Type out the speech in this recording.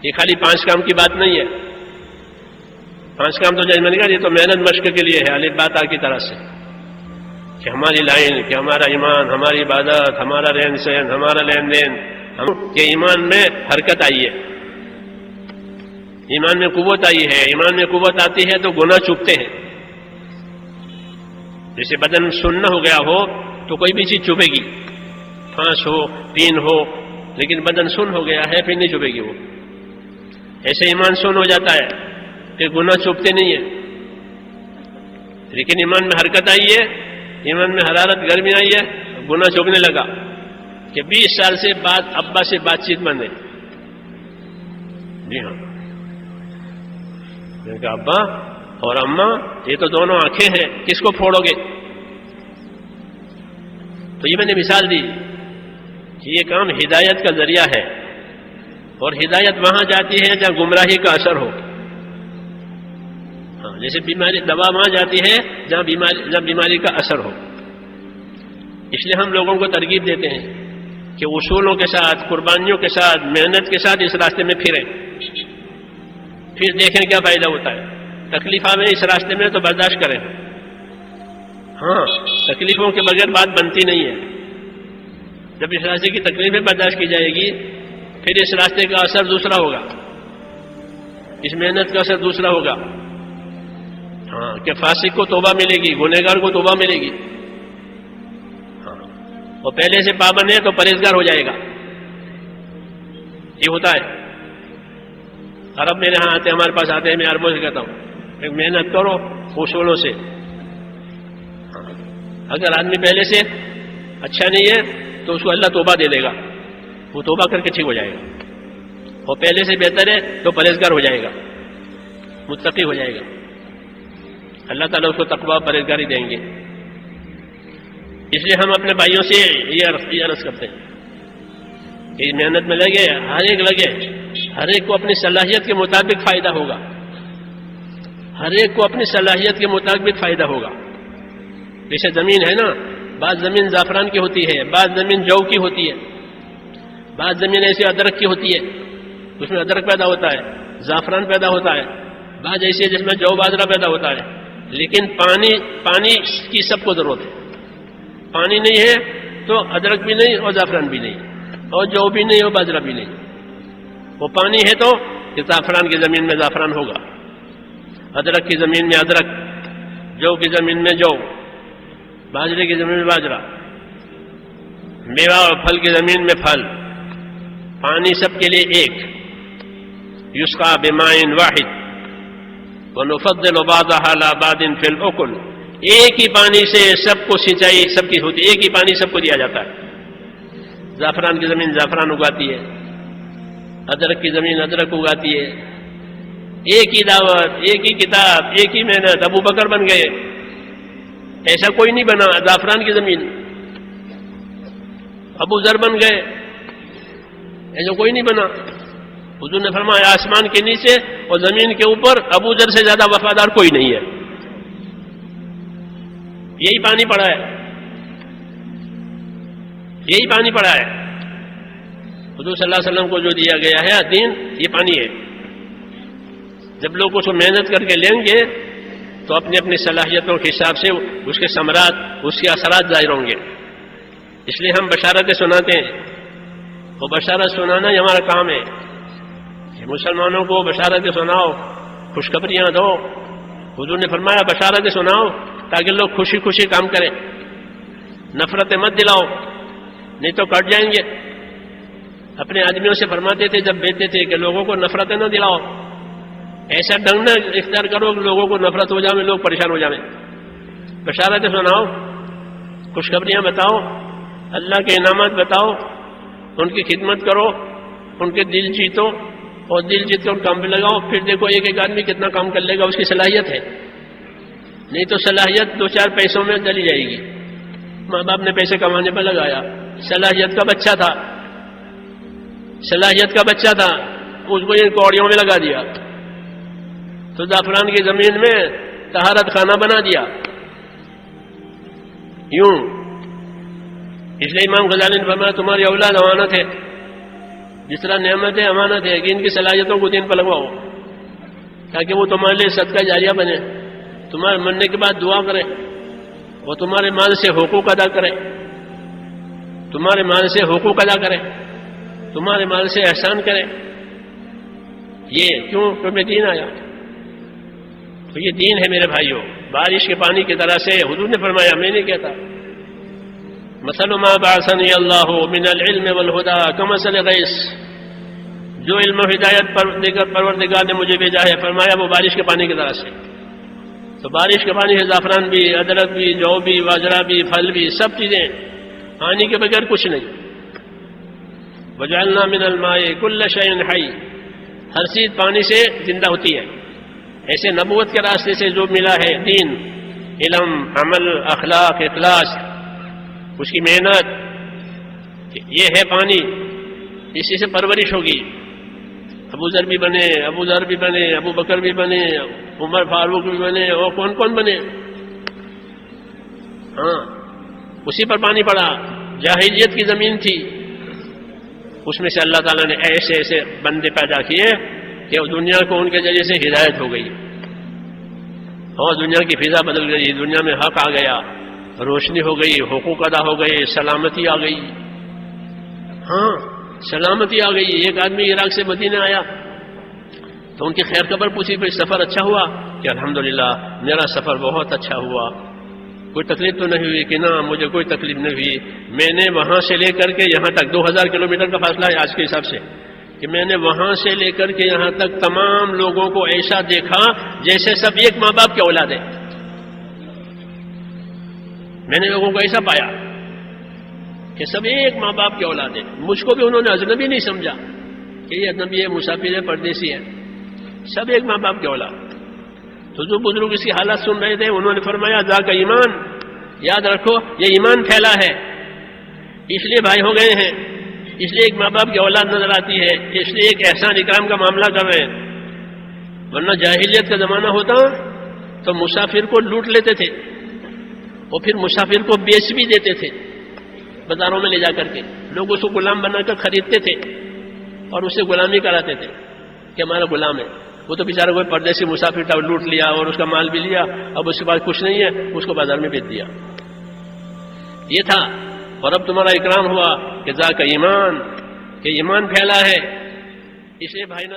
یہ خالی 5 کام کی بات نہیں ہے. 5 کام تو جیسے میں نے کہا یہ تو محنت مشق کے لیے ہے الف با تا کی طرح سے، کہ ہماری لائن، کہ ہمارا ایمان، ہماری عبادت، ہمارا رہن سہن، ہمارا لین دین، کہ ایمان میں حرکت آئی ہے، ایمان میں قوت آئی ہے. ایمان میں قوت آتی ہے تو گناہ چوبتے ہیں. جیسے بدن سننا ہو گیا ہو تو کوئی بھی چیز چبھے گی، 5 ہو 3 ہو، لیکن بدن سن ہو گیا ہے پھر نہیں چبھے گی وہ. ایسے ایمان سن ہو جاتا ہے کہ گناہ چبھتے نہیں ہیں، لیکن ایمان میں حرکت آئی ہے، ایمان میں حرارت گرمی آئی ہے، گناہ چبھنے لگا کہ 20 سال سے بعد ابا سے بات چیت بند ہے. جی ہاں، میں نے کہا ابا اور اماں یہ تو دونوں آنکھیں ہیں، کس کو پھوڑو گے؟ تو یہ میں نے مثال دی کہ یہ کام ہدایت کا ذریعہ ہے، اور ہدایت وہاں جاتی ہے جہاں گمراہی کا اثر ہو. ہاں، جیسے بیماری دوا وہاں جاتی ہے جہاں بیماری کا اثر ہو. اس لیے ہم لوگوں کو ترغیب دیتے ہیں کہ اصولوں کے ساتھ، قربانیوں کے ساتھ، محنت کے ساتھ اس راستے میں پھریں، پھر دیکھیں کیا فائدہ ہوتا ہے. تکلیف آئے اس راستے میں تو برداشت کریں. ہاں، تکلیفوں کے بغیر بات بنتی نہیں ہے. جب اس راستے کی تکلیفیں برداشت کی جائے گی پھر اس راستے کا اثر دوسرا ہوگا، اس محنت کا اثر دوسرا ہوگا. ہاں، کہ فاسق کو توبہ ملے گی، گنہگار کو توبہ ملے گی. ہاں، اور پہلے سے پابند ہے تو پرہیزگار ہو جائے گا. یہ ہوتا ہے. عرب میرے ہاں آتے ہیں، ہمارے پاس آتے ہیں، میں عربوں سے کہتا ہوں کہ محنت کرو اصولوں سے. اگر آدمی پہلے سے اچھا نہیں ہے تو اس کو اللہ توبہ دے دے گا، وہ توبہ کر کے ٹھیک ہو جائے گا. اور پہلے سے بہتر ہے تو پرہیزگار ہو جائے گا، متقی ہو جائے گا. اللہ تعالیٰ اس کو تقویٰ پرہیزگاری دیں گے. اس لیے ہم اپنے بھائیوں سے یہ عرض کرتے ہیں کہ محنت میں لگے، ہر ایک لگے، ہر ایک کو اپنی صلاحیت کے مطابق فائدہ ہوگا، ہر ایک کو اپنی صلاحیت کے مطابق فائدہ ہوگا. جیسے زمین ہے نا، بعض زمین زعفران کی ہوتی ہے، بعض زمین جو کی ہوتی ہے، بعض زمین ایسے ادرک کی ہوتی ہے، اس میں ادرک پیدا ہوتا ہے، زعفران پیدا ہوتا ہے. بعض ایسی جس میں جو باجرہ پیدا ہوتا ہے. لیکن پانی کی سب کو ضرورت ہے. پانی نہیں ہے تو ادرک بھی نہیں اور زعفران بھی نہیں، اور جو بھی نہیں اور باجرہ بھی نہیں. وہ پانی ہے تو زعفران کی زمین میں زعفران ہوگا، ادرک کی زمین میں ادرک، جو کی زمین میں جو، باجرے کی زمین میں باجرہ، میوہ اور پھل کی زمین میں پھل. پانی سب کے لیے ایک. یسقى بماء واحد ونفضل بعضها على بعض في الاكل. ایک ہی پانی سے سب کو سینچائی سب کی ہوتی ہے، ایک ہی پانی سب کو دیا جاتا ہے. زعفران کی زمین زعفران اگاتی ہے، ادرک کی زمین ادرک اگاتی ہے. ایک ہی دعوت، ایک ہی کتاب، ایک ہی محنت. ابو بکر بن گئے، ایسا کوئی نہیں بنا. زعفران کی زمین. ابو ذر بن گئے، ایسا کوئی نہیں بنا. حضور نے فرمایا آسمان کے نیچے اور زمین کے اوپر ابو ذر سے زیادہ وفادار کوئی نہیں ہے. یہی پانی پڑا ہے، یہی پانی پڑا ہے. حضور صلی اللہ علیہ وسلم کو جو دیا گیا ہے دین، یہ پانی ہے. جب لوگ اس کو محنت کر کے لیں گے تو اپنی اپنی صلاحیتوں کے حساب سے اس کے ثمرات، اس کے اثرات ظاہر ہوں گے. اس لیے ہم بشارتیں سناتے ہیں، وہ بشارت سنانا یہ ہمارا کام ہے کہ مسلمانوں کو بشارتیں سناؤ، خوشخبریاں دو. حضور نے فرمایا بشارتیں سناؤ تاکہ لوگ خوشی خوشی کام کریں، نفرتیں مت دلاؤ نہیں تو کٹ جائیں گے. اپنے آدمیوں سے فرماتے تھے جب بیچتے تھے کہ لوگوں کو نفرتیں نہ دلاؤ، ایسا ڈھنگ نہ اختیار کرو کہ لوگوں کو نفرت ہو جائے، لوگ پریشان ہو جائیں. بشارتیں سناؤ، خوشخبریاں بتاؤ، اللہ کے انعامات بتاؤ، ان کی خدمت کرو، ان کے دل جیتو، اور دل جیت کر کام پہ لگاؤ. پھر دیکھو ایک ایک آدمی کتنا کام کر لے گا، اس کی صلاحیت ہے. نہیں تو صلاحیت 2-4 پیسوں میں چلی جائے گی. ماں باپ نے پیسے کمانے پہ لگایا، صلاحیت کا بچہ تھا، صلاحیت کا بچہ تھا، اس کو ان کوڑیوں میں لگا دیا تو زعفران کی زمین میں طہارت خانہ بنا دیا. یوں. اس لیے امام غزالی نے فرمایا تمہاری اولاد امانت ہے، جس طرح نعمت ہے امانت ہے کہ ان کی صلاحیتوں کو دین پر لگواؤ تاکہ وہ تمہارے لیے صدقہ جاریہ بنے، تمہارے مرنے کے بعد دعا کرے، وہ تمہارے مال سے حقوق ادا کرے، تمہارے مال سے حقوق ادا کرے، تمہارے مال سے احسان کرے. یہ کیوں؟ تمہیں دین آیا. تو یہ دین ہے میرے بھائیوں. بارش کے پانی کی طرح سے حضور نے فرمایا، میں نہیں کہتا. مثل ما بعثنی اللہ من العلم والہدی کمثل غیث، جو علم و ہدایت پروردگار نے مجھے بھیجا ہے، فرمایا وہ بارش کے پانی کی طرح سے. تو بارش کے پانی ہے زعفران بھی، ادرک بھی، جو بھی، باجرہ بھی، پھل بھی، سب چیزیں پانی کے بغیر کچھ نہیں. وجعلنا من الماء کل شیء حی، ہر چیز پانی سے زندہ ہوتی ہے. ایسے نبوت کے راستے سے جو ملا ہے دین، علم، عمل، اخلاق، اخلاص، اس کی محنت، یہ ہے پانی، اسی سے پرورش ہوگی. ابو ذر بھی بنے، ابو ذر بھی بنے، ابو بکر بھی بنے، عمر فاروق بھی بنے، اور کون کون بنے. ہاں، اسی پر پانی پڑا. جاہلیت کی زمین تھی، اس میں سے اللہ تعالیٰ نے ایسے ایسے بندے پیدا کیے کہ دنیا کو ان کے ذریعے سے ہدایت ہو گئی، اور دنیا کی فضا بدل گئی، دنیا میں حق آ گیا، روشنی ہو گئی، حقوق ادا ہو گئے، سلامتی آ گئی. ہاں، سلامتی آ گئی. ایک آدمی عراق سے مدینہ آیا تو ان کی خیر خبر پوچھی، پھر سفر اچھا ہوا؟ کہ الحمدللہ میرا سفر بہت اچھا ہوا، کوئی تکلیف تو نہیں ہوئی؟ کہ نہ، مجھے کوئی تکلیف نہیں ہوئی. میں نے وہاں سے لے کر کے یہاں تک 2000 کلومیٹر کا فاصلہ ہے آج کے حساب سے، کہ میں نے وہاں سے لے کر کے یہاں تک تمام لوگوں کو ایسا دیکھا جیسے سب ایک ماں باپ کی اولاد ہے. میں نے لوگوں کو ایسا پایا کہ سب ایک ماں باپ کی اولاد ہے. مجھ کو بھی انہوں نے اجنبی نہیں سمجھا کہ یہ اجنبی ہے، مسافر ہے، پردیسی ہے، سب ایک ماں باپ کی اولاد. تو جو بزرگ اس کی حالت سن رہے تھے انہوں نے فرمایا ذاک ایمان، یاد رکھو یہ ایمان پھیلا ہے، اس لیے بھائی ہو گئے ہیں، اس لیے ایک ماں باپ کی اولاد نظر آتی ہے، اس لیے ایک احسان اکرام کا معاملہ کر رہے ہیں. ورنہ جاہلیت کا زمانہ ہوتا تو مسافر کو لوٹ لیتے تھے اور پھر مسافر کو بیچ بھی دیتے تھے بازاروں میں لے جا کر کے. لوگ اس کو غلام بنا کر خریدتے تھے اور اسے غلامی کراتے تھے کہ ہمارا غلام ہے. وہ تو بیچارہ کوئی پردیسی مسافر تھا، لوٹ لیا اور اس کا مال بھی لیا، اب اس کے بعد کچھ نہیں ہے، اس کو بازار میں بیچ دیا. یہ تھا. اور اب تمہارا اکرام ہوا کہ ذاک ایمان، کہ ایمان پھیلا ہے. اس لیے بھائی